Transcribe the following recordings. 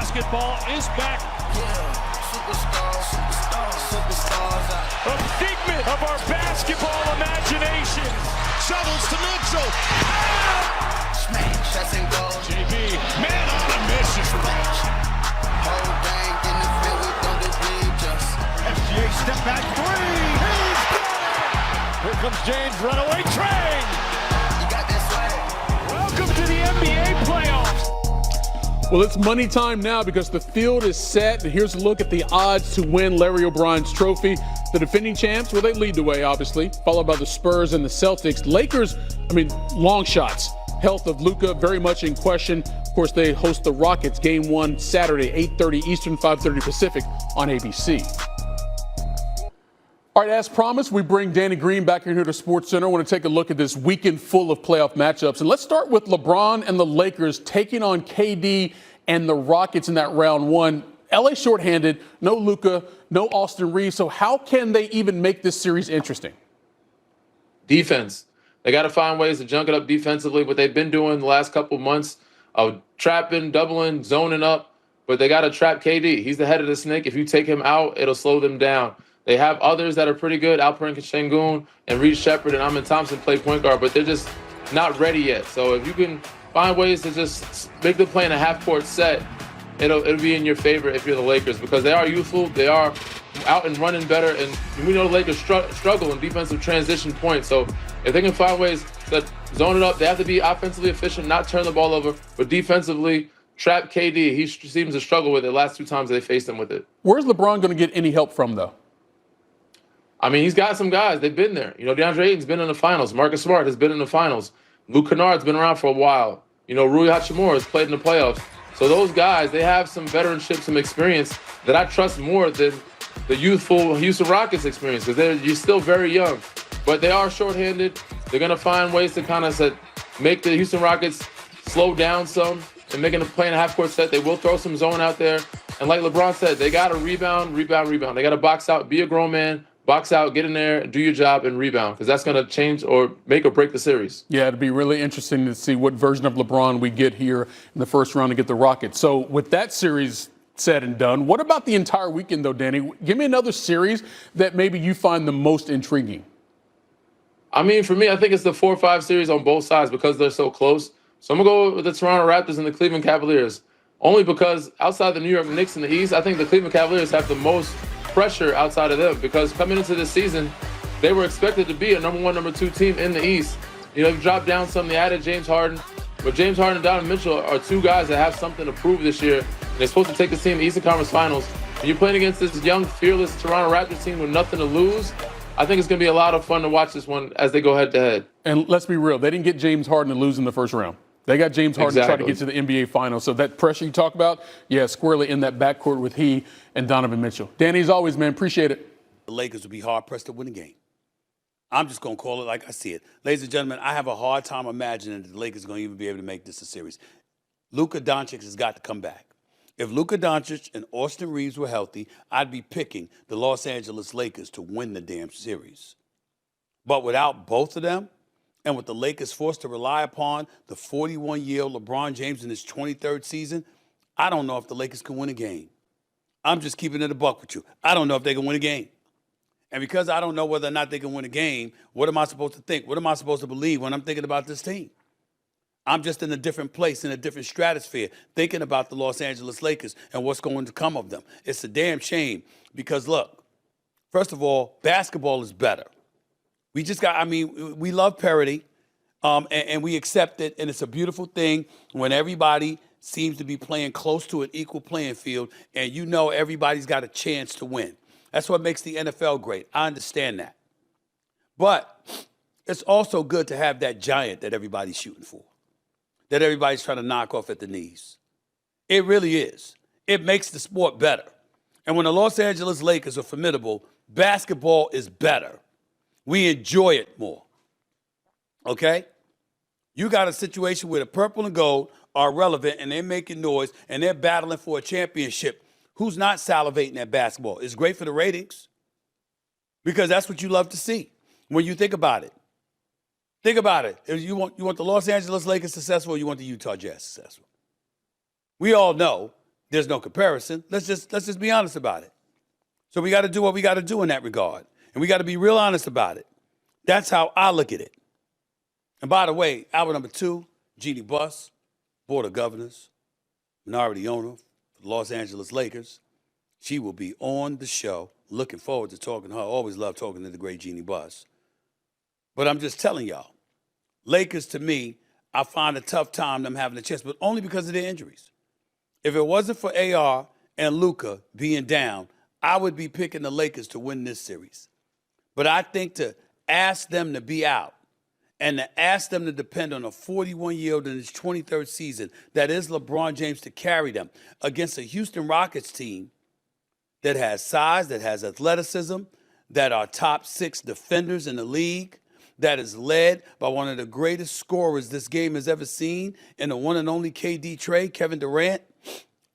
basketball is back. A figment of our basketball imagination. Shovels to Mitchell. Smash, that's in goal. JB, man on a mission. Whole gang in the field, we don't do just. SGA step back three. He's got it. Here comes James, runaway train. You got that swag. Welcome to the NBA playoffs. Well, it's money time now because the field is set. And here's a look at the odds to win Larry O'Brien's trophy. The defending champs, well, they lead the way, obviously, followed by the Spurs and the Celtics. Lakers, long shots. Health of Luka very much in question. Of course, they host the Rockets, Game 1, Saturday, 8:30 Eastern, 5:30 Pacific on ABC. All right, as promised, we bring Danny Green back here to SportsCenter. I want to take a look at this weekend full of playoff matchups. And let's start with LeBron and the Lakers taking on KD and the Rockets in that round one. LA shorthanded, no Luka, no Austin Reeves. So how can they even make this series interesting? Defense. They got to find ways to junk it up defensively, what they've been doing the last couple months of trapping, doubling, zoning up. But they got to trap KD. He's the head of the snake. If you take him out, it'll slow them down. They have others that are pretty good. Alperen Sengun and Reed Shepherd and Amin Thompson play point guard, but they're just not ready yet. So if you can find ways to just make them play in a half-court set, it'll be in your favor if you're the Lakers, because they are youthful. They are out and running better, and we know the Lakers struggle in defensive transition points. So if they can find ways to zone it up, they have to be offensively efficient, not turn the ball over, but defensively trap KD. He seems to struggle with it the last two times they faced him with it. Where's LeBron going to get any help from, though? He's got some guys. They've been there. DeAndre Ayton's been in the finals. Marcus Smart has been in the finals. Luke Kennard's been around for a while. Rui Hachimura has played in the playoffs. So those guys, they have some veteranship, some experience that I trust more than the youthful Houston Rockets experience, because you're still very young. But they are shorthanded. They're going to find ways to kind of make the Houston Rockets slow down some and making them play in a half-court set. They will throw some zone out there. And like LeBron said, they got to rebound. They got to box out, be a grown man, box out, get in there, do your job, and rebound, because that's going to change or make or break the series. Yeah, it'd be really interesting to see what version of LeBron we get here in the first round to get the Rockets. So with that series said and done, what about the entire weekend, though, Danny? Give me another series that maybe you find the most intriguing. For me, I think it's the 4-5 series on both sides because they're so close. So I'm going to go with the Toronto Raptors and the Cleveland Cavaliers, only because outside the New York Knicks in the East, I think the Cleveland Cavaliers have the most pressure outside of them, because coming into this season, they were expected to be a number 1, number 2 team in the East. They've dropped down some. They added James Harden, but James Harden and Donovan Mitchell are two guys that have something to prove this year. And they're supposed to take this team to the Eastern Conference Finals. When you're playing against this young, fearless Toronto Raptors team with nothing to lose, I think it's going to be a lot of fun to watch this one as they go head-to-head. And let's be real, they didn't get James Harden to lose in the first round. They got James Harden to try to get to the NBA Finals. So that pressure you talk about, squarely in that backcourt with he and Donovan Mitchell. Danny, as always, man, appreciate it. The Lakers will be hard-pressed to win a game. I'm just going to call it like I see it. Ladies and gentlemen, I have a hard time imagining that the Lakers are going to even be able to make this a series. Luka Doncic has got to come back. If Luka Doncic and Austin Reeves were healthy, I'd be picking the Los Angeles Lakers to win the damn series. But without both of them, and with the Lakers forced to rely upon the 41-year-old LeBron James in his 23rd season, I don't know if the Lakers can win a game. I'm just keeping it a buck with you. I don't know if they can win a game. And because I don't know whether or not they can win a game, what am I supposed to think? What am I supposed to believe when I'm thinking about this team? I'm just in a different place, in a different stratosphere, thinking about the Los Angeles Lakers and what's going to come of them. It's a damn shame because, look, first of all, basketball is better. We love parity, and we accept it, and it's a beautiful thing when everybody seems to be playing close to an equal playing field, and everybody's got a chance to win. That's what makes the NFL great. I understand that. But it's also good to have that giant that everybody's shooting for, that everybody's trying to knock off at the knees. It really is. It makes the sport better. And when the Los Angeles Lakers are formidable, basketball is better. We enjoy it more, okay? You got a situation where the purple and gold are relevant and they're making noise and they're battling for a championship. Who's not salivating at basketball? It's great for the ratings because that's what you love to see when you think about it. Think about it. If you want the Los Angeles Lakers successful or you want the Utah Jazz successful? We all know There's no comparison. Let's just be honest about it. So we got to do what we got to do in that regard. And we got to be real honest about it. That's how I look at it. And by the way, album number 2, Jeannie Buss, Board of Governors, minority owner for the Los Angeles Lakers. She will be on the show. Looking forward to talking to her. Always love talking to the great Jeannie Buss. But I'm just telling y'all, Lakers to me, I find a tough time them having a chance, but only because of their injuries. If it wasn't for AR and Luka being down, I would be picking the Lakers to win this series. But I think to ask them to be out and to ask them to depend on a 41-year-old in his 23rd season, that is LeBron James, to carry them against a Houston Rockets team that has size, that has athleticism, that are top 6 defenders in the league, that is led by one of the greatest scorers this game has ever seen in the one and only KD trade, Kevin Durant,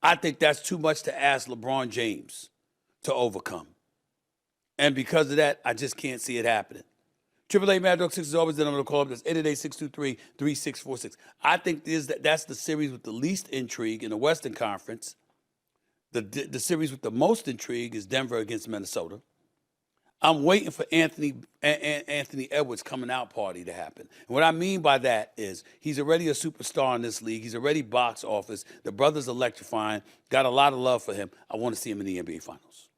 I think that's too much to ask LeBron James to overcome. And because of that, I just can't see it happening. 888 Mad Dog 6 is always the number to call up. That's 888-623-3646. I think that's the series with the least intrigue in the Western Conference. The series with the most intrigue is Denver against Minnesota. I'm waiting for Anthony Edwards' coming out party to happen. And what I mean by that is he's already a superstar in this league. He's already box office. The brother's electrifying. Got a lot of love for him. I want to see him in the NBA Finals.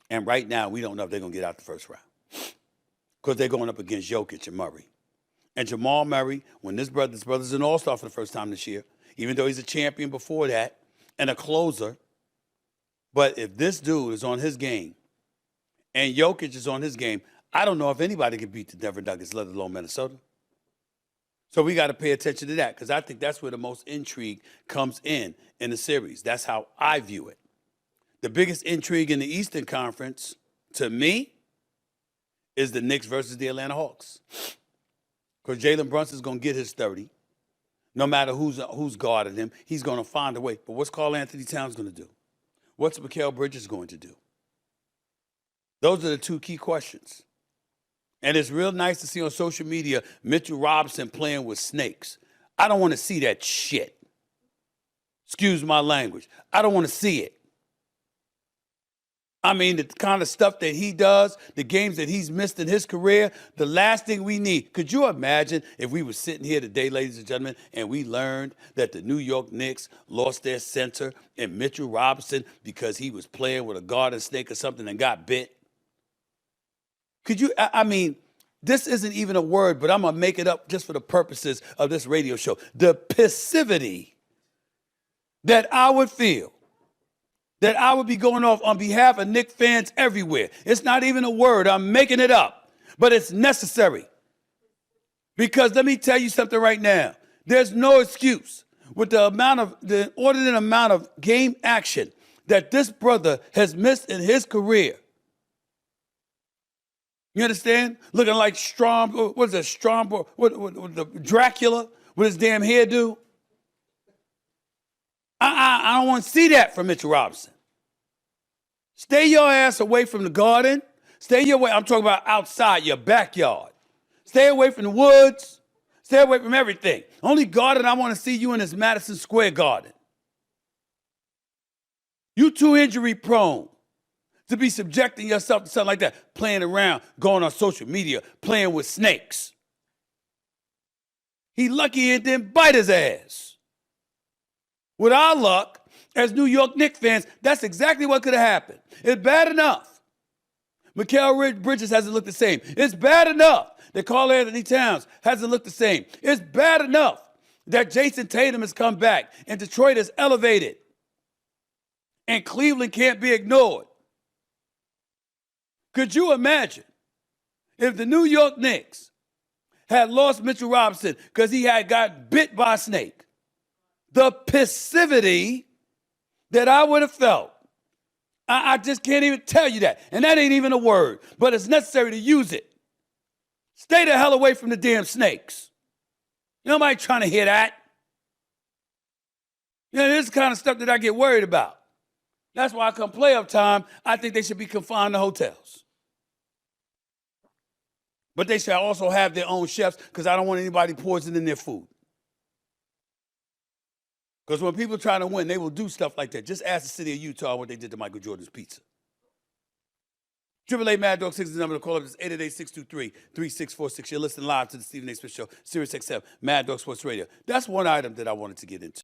And right now, we don't know if they're going to get out the first round because they're going up against Jokic and Murray. And Jamal Murray, when this brother's an all-star for the first time this year, even though he's a champion before that and a closer. But if this dude is on his game and Jokic is on his game, I don't know if anybody can beat the Denver Nuggets, let alone Minnesota. So we got to pay attention to that because I think that's where the most intrigue comes in the series. That's how I view it. The biggest intrigue in the Eastern Conference, to me, is the Knicks versus the Atlanta Hawks. Because Jalen Brunson's going to get his 30. No matter who's guarding him, he's going to find a way. But what's Karl Anthony Towns going to do? What's Mikal Bridges going to do? Those are the 2 key questions. And it's real nice to see on social media Mitchell Robinson playing with snakes. I don't want to see that shit. Excuse my language. I don't want to see it. I mean, the kind of stuff that he does, the games that he's missed in his career, the last thing we need. Could you imagine if we were sitting here today, ladies and gentlemen, and we learned that the New York Knicks lost their center and Mitchell Robinson because he was playing with a garden snake or something and got bit? Could you, I mean, this isn't even a word, but I'm going to make it up just for the purposes of this radio show. The passivity that I would feel, that I would be going off on behalf of Knicks fans everywhere. It's not even a word. I'm making it up. But it's necessary. Because let me tell you something right now. There's no excuse with the inordinate amount of game action that this brother has missed in his career. You understand? Looking like what is that, what the Dracula with his damn hairdo. I don't want to see that from Mitchell Robinson. Stay your ass away from the garden. I'm talking about outside, your backyard. Stay away from the woods. Stay away from everything. Only garden I want to see you in is Madison Square Garden. You too injury prone to be subjecting yourself to something like that. Playing around, going on social media, playing with snakes. He lucky it didn't bite his ass. With our luck, as New York Knicks fans, that's exactly what could have happened. It's bad enough Mikal Bridges hasn't looked the same. It's bad enough that Karl Anthony Towns hasn't looked the same. It's bad enough that Jason Tatum has come back and Detroit is elevated. And Cleveland can't be ignored. Could you imagine if the New York Knicks had lost Mitchell Robinson because he had got bit by a snake? The passivity that I would have felt. I just can't even tell you that. And that ain't even a word, but it's necessary to use it. Stay the hell away from the damn snakes. Nobody trying to hear that. You know, this is the kind of stuff that I get worried about. That's why come playoff time, I think they should be confined to hotels. But they should also have their own chefs because I don't want anybody poisoning their food. Because when people try to win, they will do stuff like that. Just ask the city of Utah what they did to Michael Jordan's pizza. 888 Mad Dog 6 is the number to call up. It's 888-623-3646. You're listening live to the Stephen A. Smith Show, Sirius XM, Mad Dog Sports Radio. That's one item that I wanted to get into.